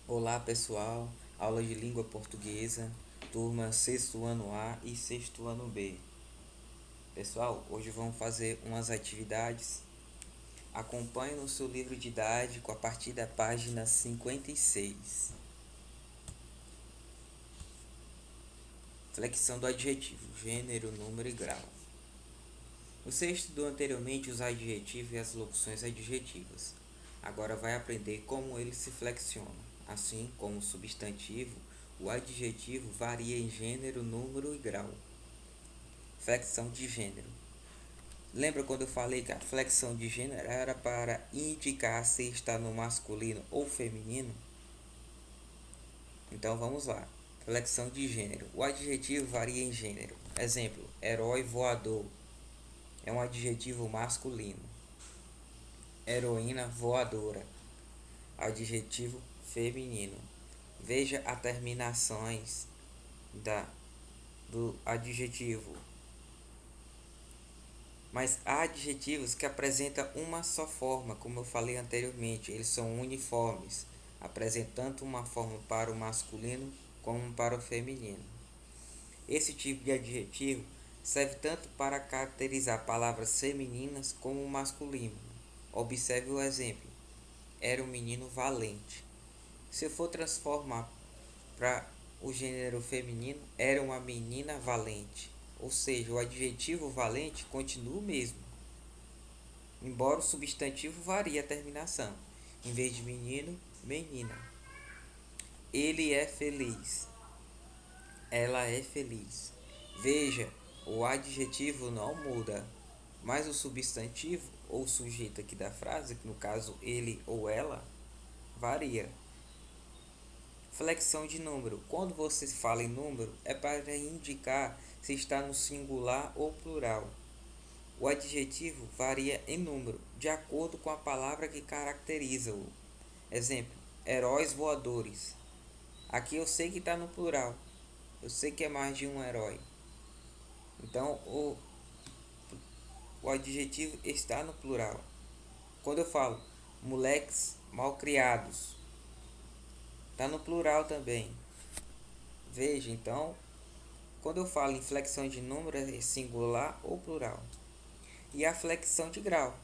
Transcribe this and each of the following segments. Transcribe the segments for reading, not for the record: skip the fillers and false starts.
Olá pessoal, aula de língua portuguesa, turma sexto ano A e sexto ano B. Pessoal, hoje vamos fazer umas atividades. Acompanhe no seu livro didático a partir da página 56. Flexão do adjetivo, gênero, número e grau. Você estudou anteriormente os adjetivos e as locuções adjetivas. Agora vai aprender como eles se flexionam. Assim como o substantivo, o adjetivo varia em gênero, número e grau. Flexão de gênero. Lembra quando eu falei que a flexão de gênero era para indicar se está no masculino ou feminino? Então vamos lá. Flexão de gênero. O adjetivo varia em gênero. Exemplo: herói voador é um adjetivo masculino. Heroína voadora, adjetivo feminino. Veja as terminações do adjetivo. Mas há adjetivos que apresentam uma só forma, como eu falei anteriormente, eles são uniformes, apresentando uma forma para o masculino como para o feminino. Esse tipo de adjetivo serve tanto para caracterizar palavras femininas como masculino. Observe o exemplo: era um menino valente. Se eu for transformar para o gênero feminino, era uma menina valente. Ou seja, o adjetivo valente continua o mesmo, embora o substantivo varie a terminação. Em vez de menino, menina. Ele é feliz. Ela é feliz. Veja, o adjetivo não muda, mas o substantivo ou sujeito aqui da frase, que no caso ele ou ela, varia. Flexão de número. Quando você fala em número, é para indicar se está no singular ou plural. O adjetivo varia em número, de acordo com a palavra que caracteriza-o. Exemplo: heróis voadores. Aqui eu sei que está no plural. Eu sei que é mais de um herói. Então o adjetivo está no plural. Quando eu falo moleques malcriados, está no plural também. Veja, então, quando eu falo em flexão de número, é singular ou plural. E a flexão de grau.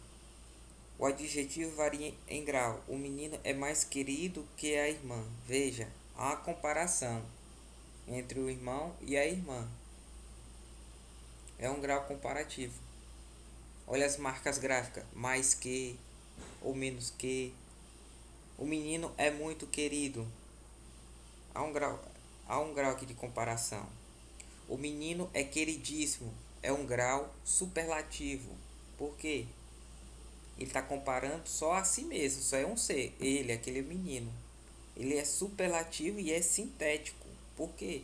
O adjetivo varia em grau. O menino é mais querido que a irmã. Veja, há uma comparação entre o irmão e a irmã. É um grau comparativo. Olha as marcas gráficas: mais que ou menos que. O menino é muito querido. Há um grau aqui de comparação. O menino é queridíssimo. É um grau superlativo. Por quê? Ele está comparando só a si mesmo, só é um ser. Ele, aquele menino. Ele é superlativo e é sintético. Por quê?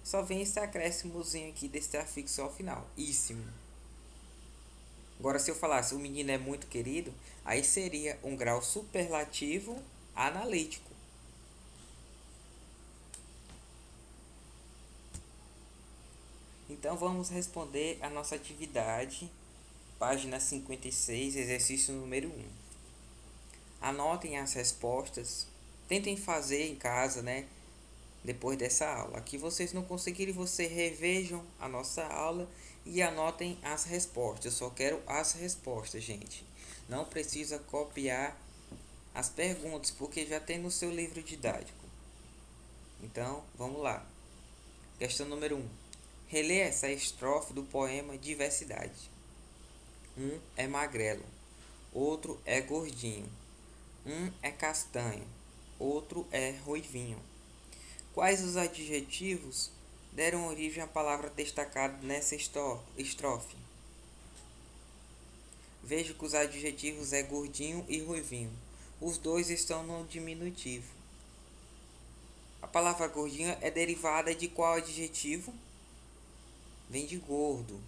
Só vem esse acréscimozinho aqui desse afixo ao final. Íssimo. Agora, se eu falasse o menino é muito querido, aí seria um grau superlativo analítico. Então, vamos responder a nossa atividade, página 56, exercício número 1. Anotem as respostas. Tentem fazer em casa, né? Depois dessa aula. Aqui vocês não conseguirem, vocês revejam a nossa aula e anotem as respostas. Eu só quero as respostas, gente. Não precisa copiar as perguntas, porque já tem no seu livro didático. Então, vamos lá. Questão número 1. Relê essa estrofe do poema Diversidade. Um é magrelo, outro é gordinho. Um é castanho, outro é ruivinho. Quais os adjetivos deram origem à palavra destacada nessa estrofe? Veja que os adjetivos é gordinho e ruivinho. Os dois estão no diminutivo. A palavra gordinho é derivada de qual adjetivo? Vem de gordo.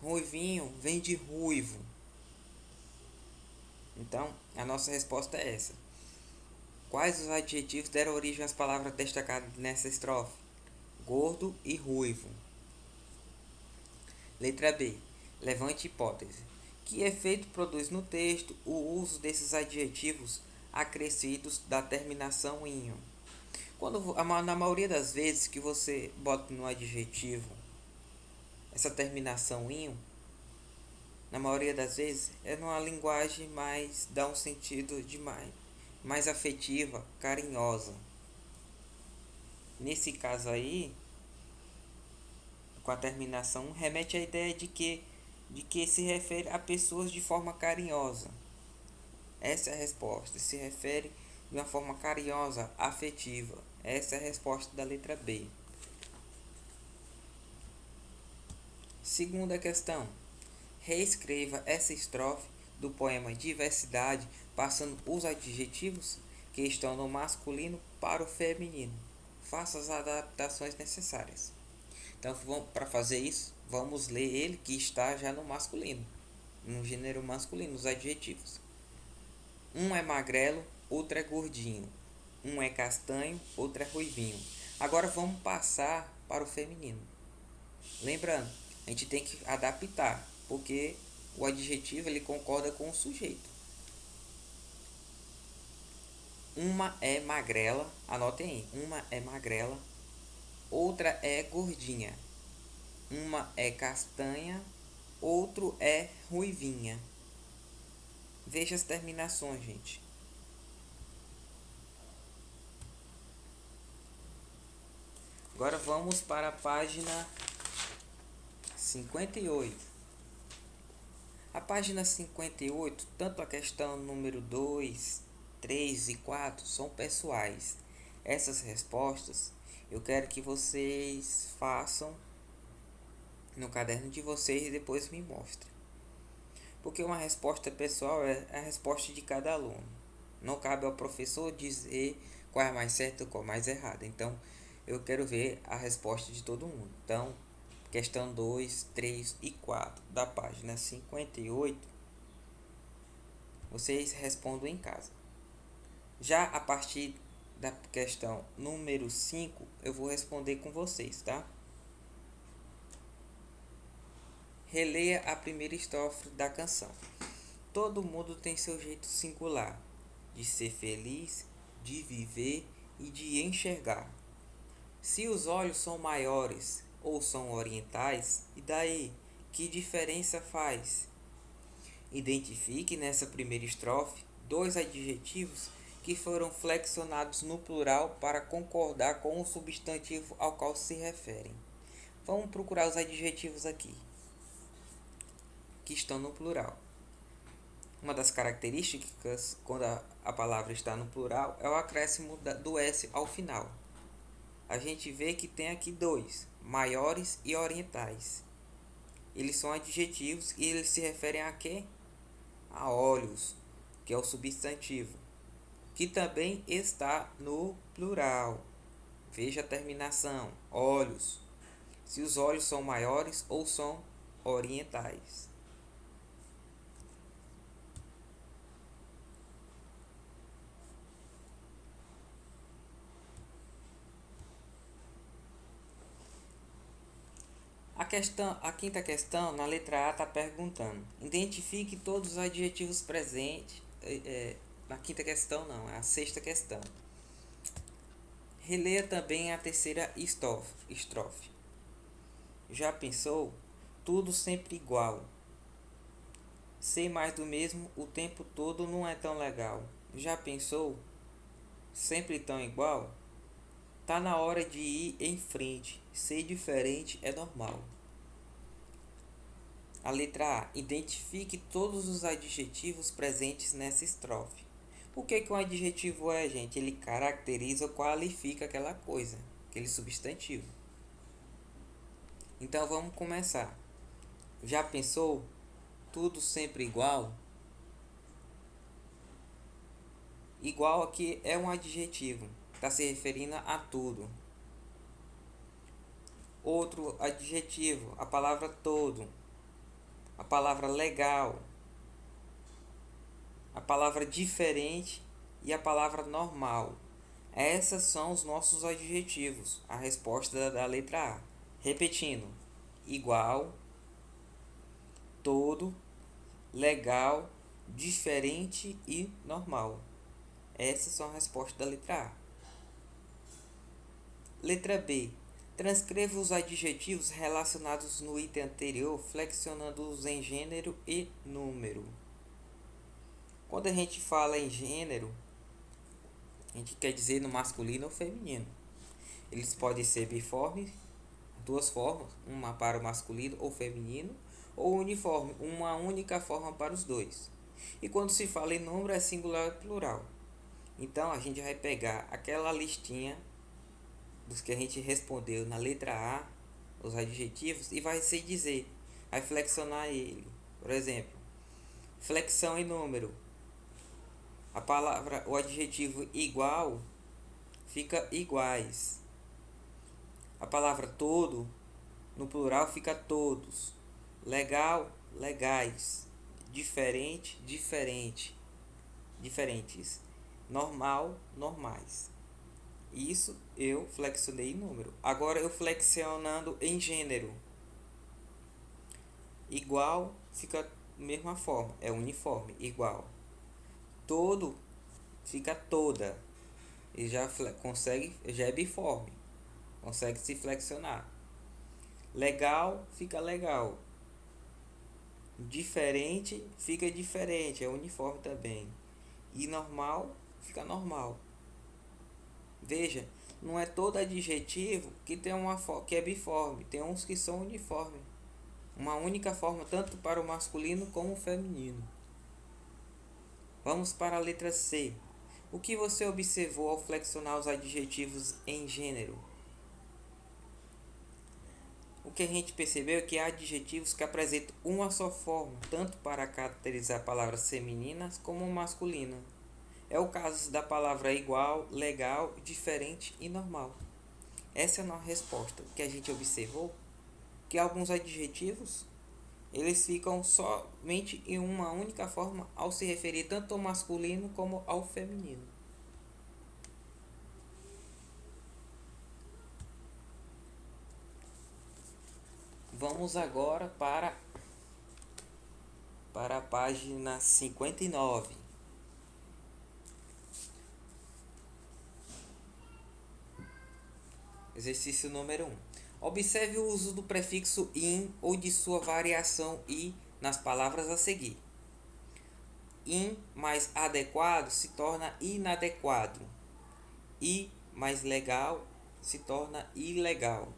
Ruivinho vem de ruivo. Então, a nossa resposta é essa. Quais os adjetivos deram origem às palavras destacadas nessa estrofe? Gordo e ruivo. Letra B. Levante hipótese. Que efeito produz no texto o uso desses adjetivos acrescidos da terminação inho. Na maioria das vezes que você bota no adjetivo essa terminação inho, na maioria das vezes é numa linguagem mais, dá um sentido de mais afetiva, carinhosa. Nesse caso aí, com a terminação, remete à ideia de que se refere a pessoas de forma carinhosa. Essa é a resposta, se refere de uma forma carinhosa, afetiva. Essa é a resposta da letra B. Segunda questão. Reescreva essa estrofe do poema Diversidade, passando os adjetivos que estão no masculino para o feminino. Faça as adaptações necessárias. Então, para fazer isso, vamos ler ele que está já no masculino, no gênero masculino, os adjetivos. Um é magrelo, outro é gordinho. Um é castanho, outro é ruivinho. Agora vamos passar para o feminino. Lembrando, a gente tem que adaptar, porque o adjetivo ele concorda com o sujeito. Uma é magrela, anotem aí. Uma é magrela, outra é gordinha. Uma é castanha, outro é ruivinha. Veja as terminações, gente. Agora vamos para a página 58. A página 58, tanto a questão número 2, 3 e 4 são pessoais. Essas respostas eu quero que vocês façam no caderno de vocês e depois me mostrem. Porque uma resposta pessoal é a resposta de cada aluno. Não cabe ao professor dizer qual é mais certo ou qual é mais errado. Então, eu quero ver a resposta de todo mundo. Então, questão 2, 3 e 4 da página 58, vocês respondem em casa. Já a partir da questão número 5, eu vou responder com vocês, tá? Releia a primeira estrofe da canção. Todo mundo tem seu jeito singular de ser feliz, de viver e de enxergar. Se os olhos são maiores ou são orientais, e daí? Que diferença faz? Identifique nessa primeira estrofe 2 adjetivos que foram flexionados no plural para concordar com o substantivo ao qual se referem. Vamos procurar os adjetivos aqui, que estão no plural. Uma das características quando a palavra está no plural é o acréscimo do S ao final. A gente vê que tem aqui 2, maiores e orientais. Eles são adjetivos e eles se referem a quê? A olhos, que é o substantivo, que também está no plural. Veja a terminação, olhos. Se os olhos são maiores ou são orientais. A quinta questão, na letra A, está perguntando. Identifique todos os adjetivos presentes. Na quinta questão não, é a sexta questão. Releia também a terceira estrofe. Já pensou? Tudo sempre igual. Ser mais do mesmo o tempo todo não é tão legal. Já pensou? Sempre tão igual? Tá na hora de ir em frente. Ser diferente é normal. A letra A. Identifique todos os adjetivos presentes nessa estrofe. O que um adjetivo é, gente? Ele caracteriza ou qualifica aquela coisa, aquele substantivo. Então vamos começar. Já pensou? Tudo sempre igual? Igual aqui é um adjetivo. Está se referindo a tudo. Outro adjetivo, a palavra todo. A palavra legal, a palavra diferente e a palavra normal. Essas são os nossos adjetivos. A resposta da letra A. Repetindo: igual, todo, legal, diferente e normal. Essas são as respostas da letra A. Letra B. Transcreva os adjetivos relacionados no item anterior, flexionando-os em gênero e número. Quando a gente fala em gênero, a gente quer dizer no masculino ou feminino. Eles podem ser biformes, duas formas, uma para o masculino ou feminino, ou uniforme, uma única forma para os dois. E quando se fala em número, é singular e plural. Então, a gente vai pegar aquela listinha dos que a gente respondeu na letra A, os adjetivos, e vai se dizer, vai flexionar ele. Por exemplo, flexão em número. A palavra, o adjetivo igual fica iguais. A palavra todo, no plural, fica todos. Legal, legais. Diferente, diferente. Diferentes. Normal, normais. Isso eu flexionei em número. Agora eu flexionando em gênero. Igual fica da mesma forma, é uniforme, igual. Todo fica toda. E já consegue, já é biforme. Consegue se flexionar. Legal fica legal. Diferente fica diferente, é uniforme também. E normal fica normal. Veja, não é todo adjetivo que tem que é biforme, tem uns que são uniformes. Uma única forma tanto para o masculino como o feminino. Vamos para a letra C. O que você observou ao flexionar os adjetivos em gênero? O que a gente percebeu é que há adjetivos que apresentam uma só forma, tanto para caracterizar palavras femininas como masculinas. É o caso da palavra igual, legal, diferente e normal. Essa é a nossa resposta. O que a gente observou que alguns adjetivos eles ficam somente em uma única forma ao se referir tanto ao masculino como ao feminino. Vamos agora para a página 59. Exercício número 1. Observe o uso do prefixo in ou de sua variação i nas palavras a seguir. In mais adequado se torna inadequado. I mais legal se torna ilegal.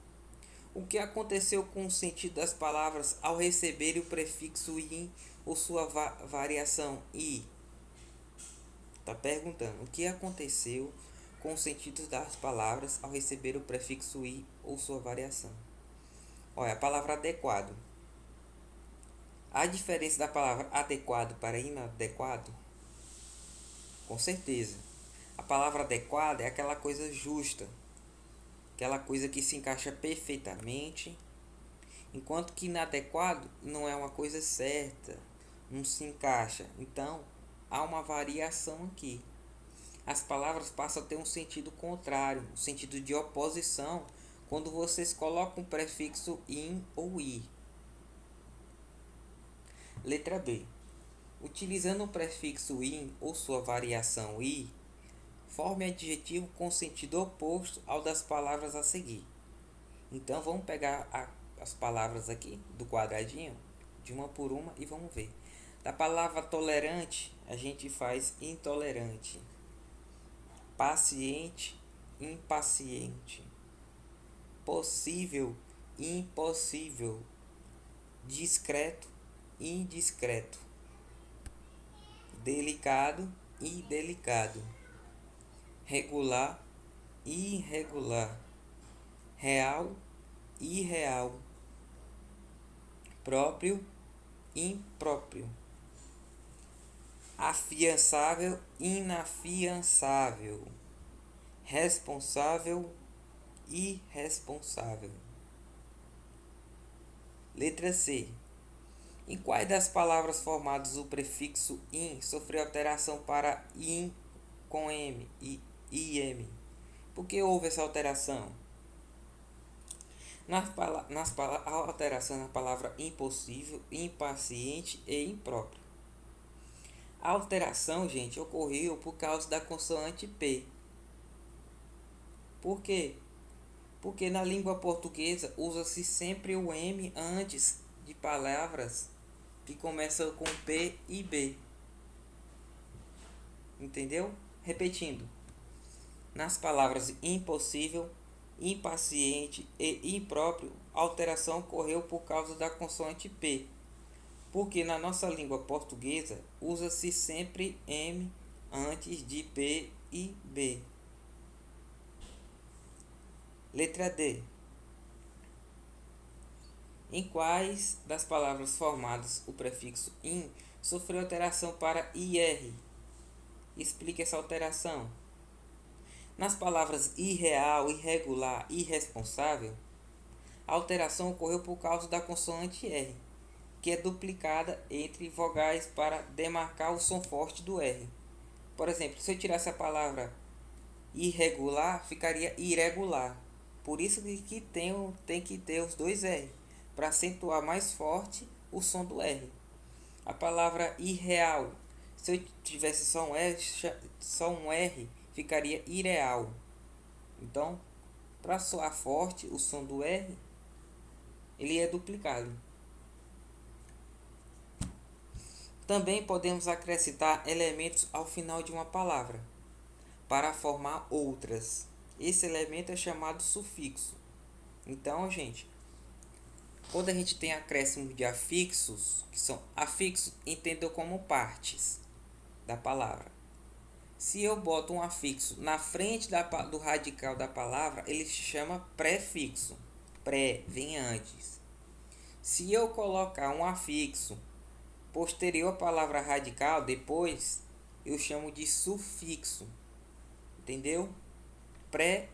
O que aconteceu com o sentido das palavras ao receber o prefixo in ou sua variação i? Está perguntando o que aconteceu com o sentido das palavras ao receber o prefixo i ou sua variação. Olha, a palavra adequado. A diferença da palavra adequado para inadequado? Com certeza. A palavra adequada é aquela coisa justa, aquela coisa que se encaixa perfeitamente, enquanto que inadequado não é uma coisa certa, não se encaixa. Então, há uma variação aqui. As palavras passam a ter um sentido contrário, um sentido de oposição, quando vocês colocam o prefixo in ou i. Letra B. Utilizando o prefixo in ou sua variação i, forme adjetivo com sentido oposto ao das palavras a seguir. Então vamos pegar as palavras aqui do quadradinho, de uma por uma, e vamos ver. Da palavra tolerante, a gente faz intolerante. Paciente, impaciente. Possível, impossível. Discreto, indiscreto. Delicado, indelicado. Regular, irregular. Real, irreal. Próprio, impróprio. Afiançável, inafiançável. Responsável, irresponsável. Letra C. Em quais das palavras formadas o prefixo in sofreu alteração para in com m e im? Por que houve essa alteração? A alteração na palavra impossível, impaciente e impróprio. A alteração, gente, ocorreu por causa da consoante P. Por quê? Porque na língua portuguesa usa-se sempre o M antes de palavras que começam com P e B. Entendeu? Repetindo. Nas palavras impossível, impaciente e impróprio, a alteração ocorreu por causa da consoante P. Porque na nossa língua portuguesa usa-se sempre M antes de P e B. Letra D. Em quais das palavras formadas o prefixo in sofreu alteração para IR? Explique essa alteração. Nas palavras irreal, irregular e irresponsável, a alteração ocorreu por causa da consoante R, que é duplicada entre vogais para demarcar o som forte do R. Por exemplo, se eu tirasse a palavra irregular, ficaria irregular. Por isso que tem que ter os dois R, para acentuar mais forte o som do R. A palavra irreal, se eu tivesse só um R, ficaria irreal. Então, para soar forte o som do R, ele é duplicado. Também podemos acrescentar elementos ao final de uma palavra para formar outras. Esse elemento é chamado sufixo. Então, gente, quando a gente tem acréscimo de afixos, que são afixos, entendeu como partes da palavra. Se eu boto um afixo na frente do radical da palavra, ele se chama prefixo. Pré vem antes. Se eu colocar um afixo posterior à palavra radical, depois, eu chamo de sufixo. Entendeu?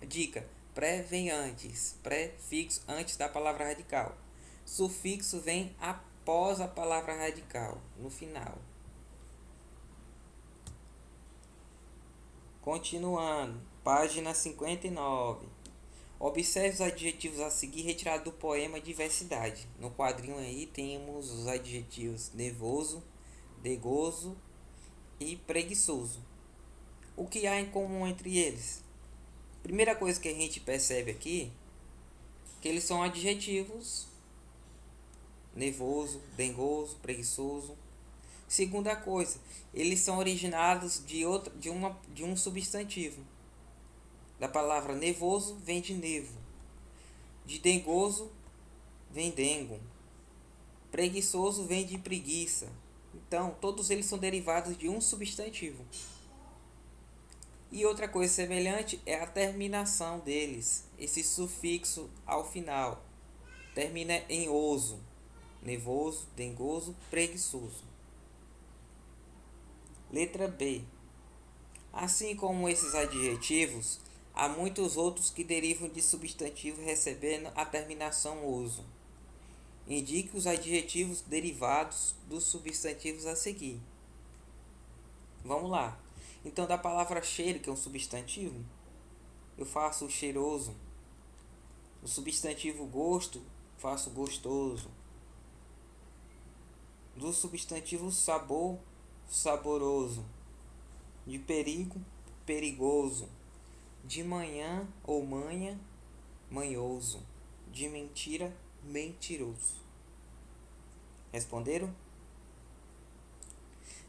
Dica. Pré vem antes. Prefixo antes da palavra radical. Sufixo vem após a palavra radical, no final. Continuando. Página 59. Observe os adjetivos a seguir retirados do poema Diversidade. No quadrinho aí temos os adjetivos nervoso, degoso e preguiçoso. O que há em comum entre eles? Primeira coisa que a gente percebe aqui, que eles são adjetivos: nervoso, dengoso, preguiçoso. Segunda coisa, eles são originados de um substantivo. Da palavra nervoso vem de nevo. De dengoso vem dengo. Preguiçoso vem de preguiça. Então, todos eles são derivados de um substantivo. E outra coisa semelhante é a terminação deles, esse sufixo ao final. Termina em oso, nervoso, dengoso, preguiçoso. Letra B. Assim como esses adjetivos, há muitos outros que derivam de substantivos recebendo a terminação oso. Indique os adjetivos derivados dos substantivos a seguir. Vamos lá. Então, da palavra cheiro, que é um substantivo, eu faço o cheiroso. O substantivo gosto, faço gostoso. Do substantivo sabor, saboroso. De perigo, perigoso. De manhã ou manha, manhoso. De mentira, mentiroso. Responderam?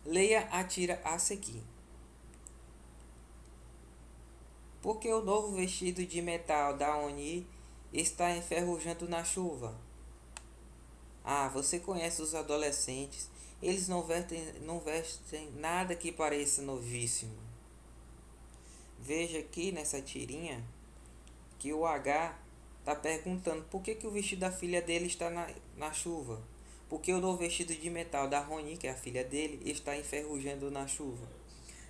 Leia a tira a seguir. Porque o novo vestido de metal da Oni está enferrujando na chuva? Ah, você conhece os adolescentes. Eles não vestem nada que pareça novíssimo. Veja aqui nessa tirinha que o H está perguntando por que o vestido da filha dele está na chuva. Porque o novo vestido de metal da Roni, que é a filha dele, está enferrujando na chuva.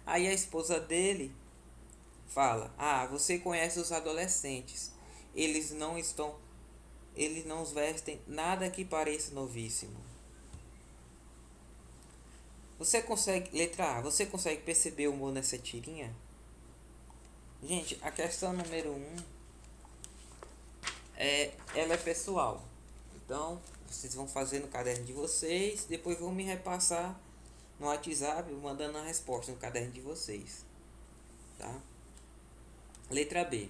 Aí a esposa dele fala: ah, você conhece os adolescentes. Eles não vestem nada que pareça novíssimo. Letra A, você consegue perceber o humor nessa tirinha? Gente, a questão número 1 ela é pessoal. Então, vocês vão fazer no caderno de vocês, depois vão me repassar no WhatsApp, mandando a resposta no caderno de vocês, tá? Letra B.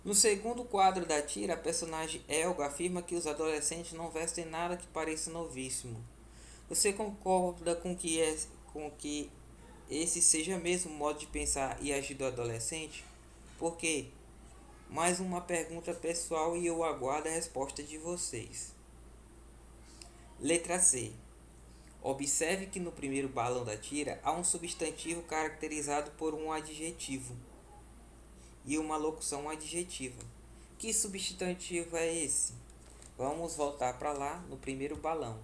No segundo quadro da tira, a personagem Elga afirma que os adolescentes não vestem nada que pareça novíssimo. Você concorda com que esse seja mesmo o modo de pensar e agir do adolescente? Por quê? Mais uma pergunta pessoal e eu aguardo a resposta de vocês. Letra C. Observe que no primeiro balão da tira há um substantivo caracterizado por um adjetivo e uma locução adjetiva. Que substantivo é esse? Vamos voltar para lá no primeiro balão.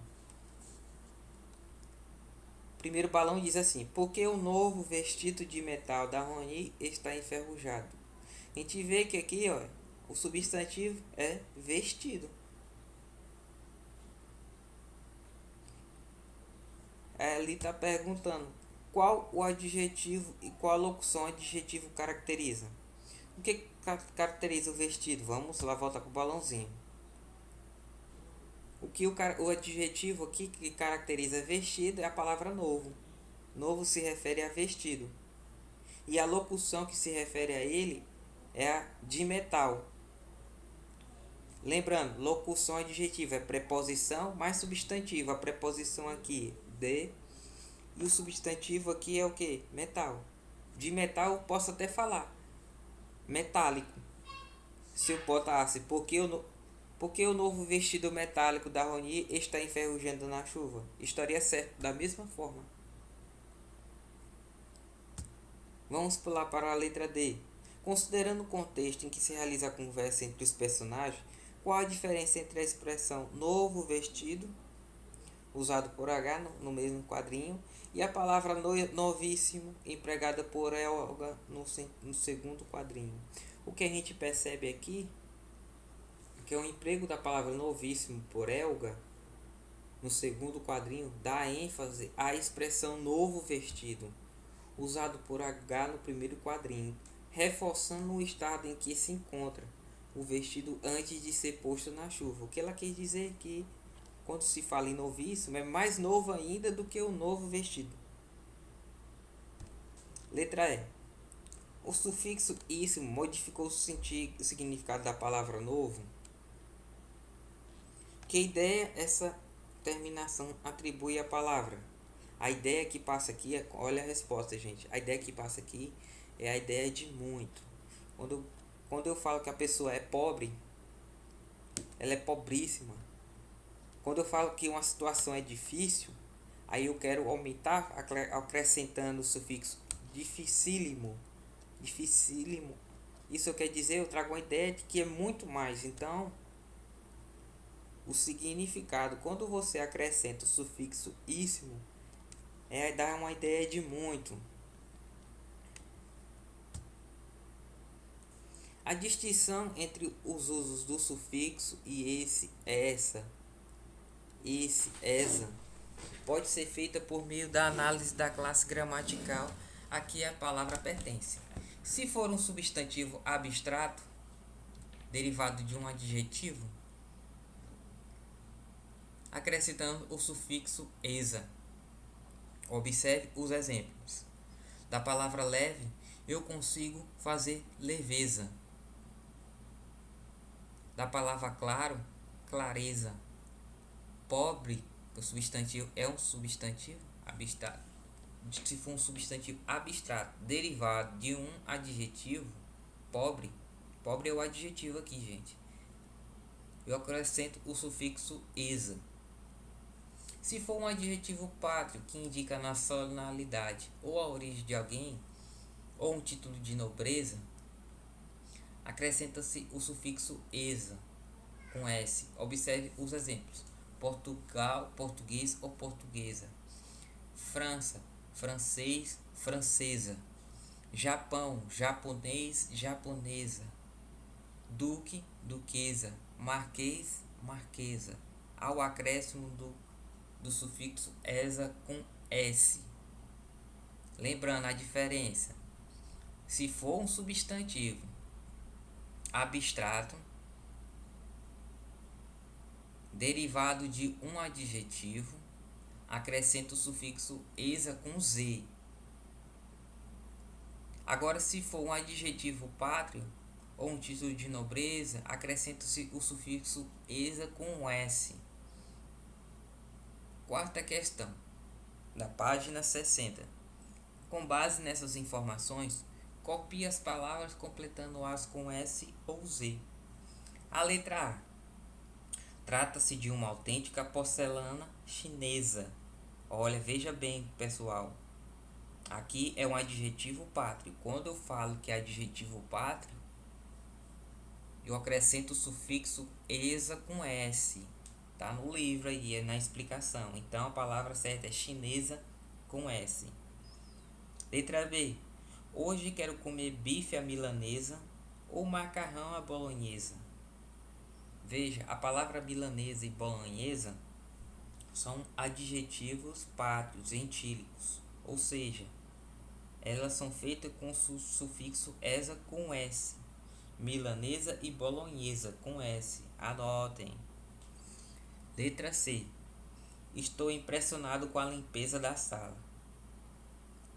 O primeiro balão diz assim: porque o novo vestido de metal da Rony está enferrujado. A gente vê que aqui, ó, o substantivo é vestido. Ali está perguntando qual o adjetivo e qual a locução adjetivo caracteriza. O que caracteriza o vestido? Vamos lá, volta com o balãozinho. O adjetivo aqui que caracteriza vestido é a palavra novo. Novo se refere a vestido. E a locução que se refere a ele é a de metal. Lembrando, locução adjetiva é preposição mais substantivo. A preposição aqui, de, e o substantivo aqui é o que? Metal. De metal eu posso até falar. Metálico. Se eu botasse, porque o novo vestido metálico da Rony está enferrujando na chuva? Estaria certo, da mesma forma. Vamos pular para a letra D. Considerando o contexto em que se realiza a conversa entre os personagens, qual a diferença entre a expressão novo vestido, usado por H no mesmo quadrinho, e a palavra novíssimo, empregada por Elga no segundo quadrinho? O que a gente percebe aqui é que o emprego da palavra novíssimo por Elga no segundo quadrinho dá ênfase à expressão novo vestido, usado por H no primeiro quadrinho, reforçando o estado em que se encontra o vestido antes de ser posto na chuva. O que ela quer dizer é que quando se fala em novíssimo é mais novo ainda do que o novo vestido. Letra E. O sufixo íssimo modificou o significado da palavra novo. Que ideia essa terminação atribui à palavra? A ideia que passa aqui é, olha a resposta, gente. A ideia que passa aqui é a ideia de muito. Quando eu falo que a pessoa é pobre, ela é pobríssima. Quando eu falo que uma situação é difícil, aí eu quero aumentar acrescentando o sufixo dificílimo. Dificílimo. Isso quer dizer, eu trago uma ideia de que é muito mais. Então, o significado, quando você acrescenta o sufixo íssimo, é dar uma ideia de muito. A distinção entre os usos do sufixo e esse, essa, essa, pode ser feita por meio da análise da classe gramatical a que a palavra pertence. Se for um substantivo abstrato, derivado de um adjetivo, acrescentando o sufixo esa. Observe os exemplos. Da palavra leve, eu consigo fazer leveza. Da palavra claro, clareza. Pobre, o substantivo é um substantivo abstrato. Se for um substantivo abstrato derivado de um adjetivo, pobre é o adjetivo aqui, gente. Eu acrescento o sufixo esa. Se for um adjetivo pátrio que indica a nacionalidade ou a origem de alguém, ou um título de nobreza, acrescenta-se o sufixo esa com S. Observe os exemplos: Portugal, português ou portuguesa; França, francês, francesa; Japão, japonês, japonesa; duque, duquesa; marquês, marquesa, ao acréscimo do sufixo esa com S. Lembrando a diferença: se for um substantivo abstrato derivado de um adjetivo, acrescenta o sufixo esa com Z. Agora, se for um adjetivo pátrio ou um título de nobreza, acrescenta-se o sufixo esa com S. Quarta questão, da página 60. Com base nessas informações, copie as palavras completando-as com S ou Z. A letra A. Trata-se de uma autêntica porcelana chinesa. Olha, veja bem, pessoal. Aqui é um adjetivo pátrio. Quando eu falo que é adjetivo pátrio, eu acrescento o sufixo esa com S. Tá no livro aí, é na explicação. Então a palavra certa é chinesa com S. Letra B. Hoje quero comer bife à milanesa ou macarrão à bolonhesa. Veja, a palavra milanesa e bolonhesa são adjetivos pátrios, gentílicos. Ou seja, elas são feitas com o sufixo esa com S. Milanesa e bolonhesa com S. Anotem. Letra C. Estou impressionado com a limpeza da sala.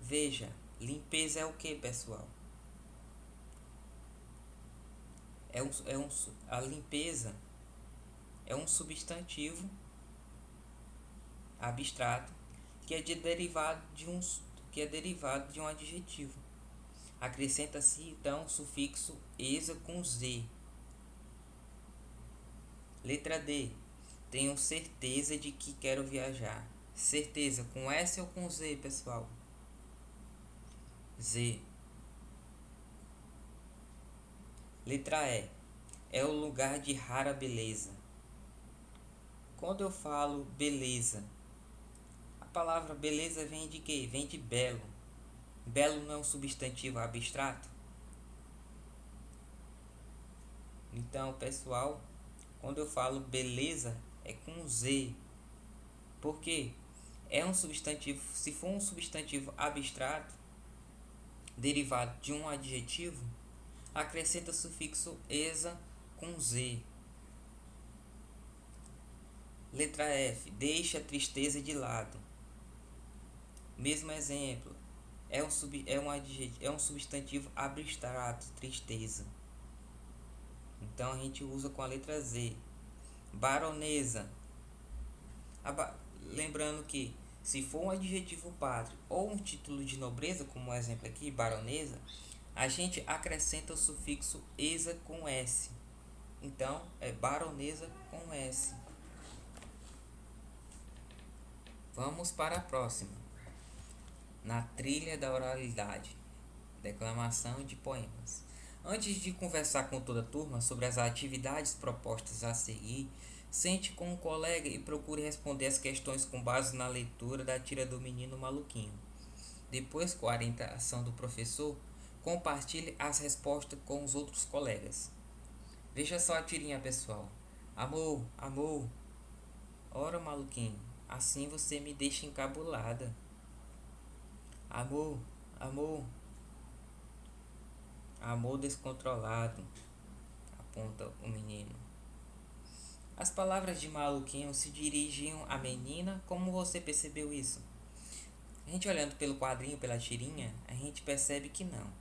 Veja, limpeza é o que, pessoal? A limpeza é um substantivo abstrato que é derivado de um adjetivo. Acrescenta-se então o sufixo esa com Z. Letra D. Tenho certeza de que quero viajar. Certeza com S ou com Z, pessoal? Z. Letra E. É o lugar de rara beleza. Quando eu falo beleza, a palavra beleza vem de quê? Vem de belo. Belo não é um substantivo abstrato? Então, pessoal, quando eu falo beleza, é com Z. Por quê? É um substantivo, se for um substantivo abstrato, derivado de um adjetivo, acrescenta o sufixo esa com Z. Letra F. Deixa a tristeza de lado. Mesmo exemplo. É um substantivo abstrato, tristeza. Então a gente usa com a letra Z. Baronesa. Lembrando que se for um adjetivo pátrio ou um título de nobreza, como o exemplo aqui, baronesa, a gente acrescenta o sufixo esa com S. Então é baronesa com S. Vamos para a próxima. Na trilha da oralidade, declamação de poemas. Antes de conversar com toda a turma sobre as atividades propostas a seguir, sente com um colega e procure responder as questões com base na leitura da tira do Menino Maluquinho. Depois, com a orientação do professor, compartilhe as respostas com os outros colegas. Veja só a tirinha, pessoal. Amor, amor. Ora, maluquinho, assim você me deixa encabulada. Amor, amor. Amor descontrolado, aponta o menino. As palavras de maluquinho se dirigiam à menina. Como você percebeu isso? A gente olhando pelo quadrinho, pela tirinha, a gente percebe que não.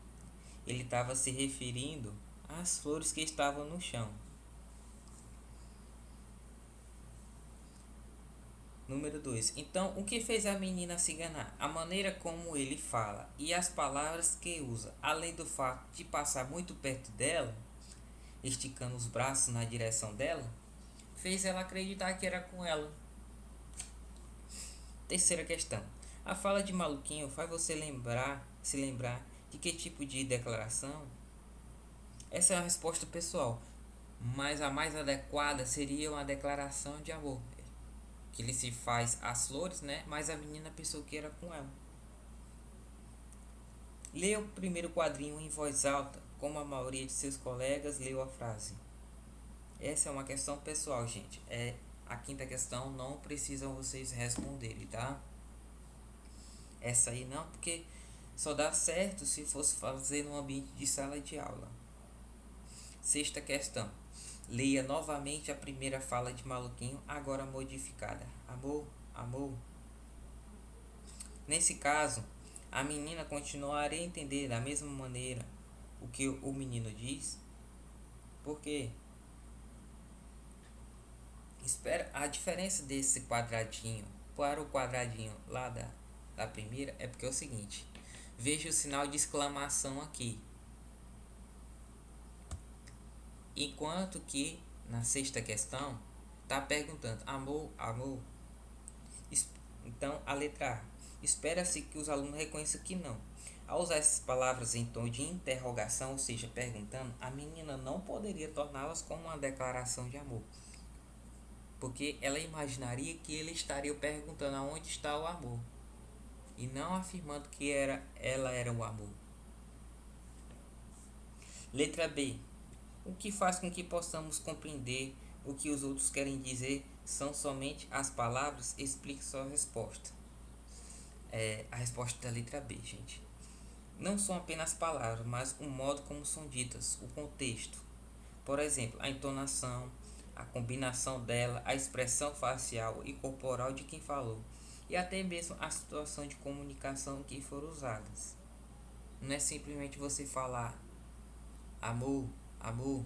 Ele estava se referindo às flores que estavam no chão. Número 2. Então, o que fez a menina se enganar? A maneira como ele fala e as palavras que usa, além do fato de passar muito perto dela, esticando os braços na direção dela, fez ela acreditar que era com ela. Terceira questão. A fala de maluquinho faz você se lembrar de que tipo de declaração? Essa é uma resposta pessoal, mas a mais adequada seria uma declaração de amor. Que ele se faz às flores, né? Mas a menina pensou que era com ela. Leia o primeiro quadrinho em voz alta, como a maioria de seus colegas leu a frase. Essa é uma questão pessoal, gente. É a quinta questão, não precisam vocês responderem, tá? Essa aí não, porque só dá certo se fosse fazer no ambiente de sala de aula. Sexta questão. Leia novamente a primeira fala de maluquinho, agora modificada. Amor, amor. Nesse caso, a menina continuaria a entender da mesma maneira o que o menino diz, porque espera, a diferença desse quadradinho para o quadradinho lá da primeira é porque é o seguinte: veja o sinal de exclamação aqui, enquanto que na sexta questão está perguntando amor, amor. Então a letra A, espera-se que os alunos reconheçam que não. Ao usar essas palavras em tom de interrogação, ou seja, perguntando, a menina não poderia torná-las como uma declaração de amor, porque ela imaginaria que ele estaria perguntando aonde está o amor e não afirmando que ela era o amor. Letra B. O que faz com que possamos compreender o que os outros querem dizer são somente as palavras. Explique sua resposta. A resposta da letra B, gente. Não são apenas palavras, mas o modo como são ditas, o contexto. Por exemplo, a entonação, a combinação dela, a expressão facial e corporal de quem falou, e até mesmo a situação de comunicação que foram usadas. Não é simplesmente você falar amor, amor.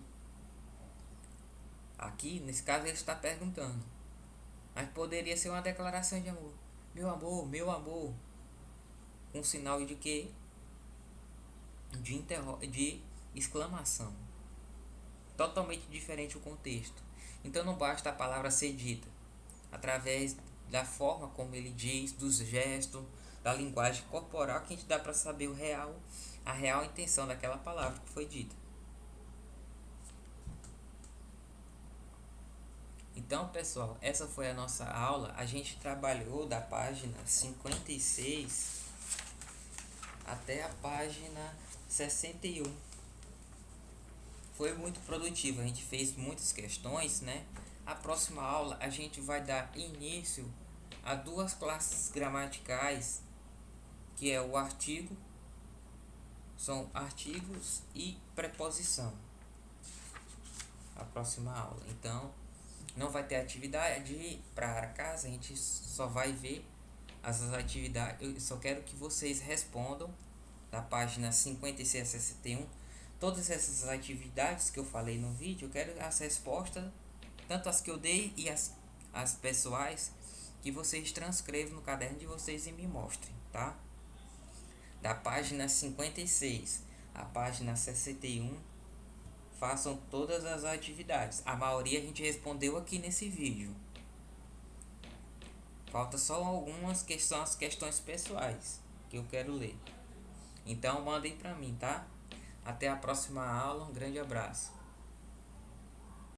Aqui, nesse caso, ele está perguntando, mas poderia ser uma declaração de amor. Meu amor, meu amor. Com sinal de que? De exclamação. Totalmente diferente o contexto. Então não basta a palavra ser dita. Através da forma como ele diz, dos gestos, da linguagem corporal, que a gente dá para saber a real intenção daquela palavra que foi dita. Então, pessoal, essa foi a nossa aula. A gente trabalhou da página 56 até a página 61. Foi muito produtivo, a gente fez muitas questões, né? A próxima aula a gente vai dar início a duas classes gramaticais, que é o artigo, são artigos e preposição. A próxima aula. Então, não vai ter atividade para casa, a gente só vai ver as atividades. Eu só quero que vocês respondam da página 56 a 61 todas essas atividades que eu falei no vídeo. Eu quero as respostas, tanto as que eu dei e as pessoais, que vocês transcrevam no caderno de vocês e me mostrem, tá? Da página 56 à página 61, façam todas as atividades. A maioria a gente respondeu aqui nesse vídeo. Falta só algumas que são as questões pessoais que eu quero ler. Então mandem para mim, tá? Até a próxima aula. Um grande abraço.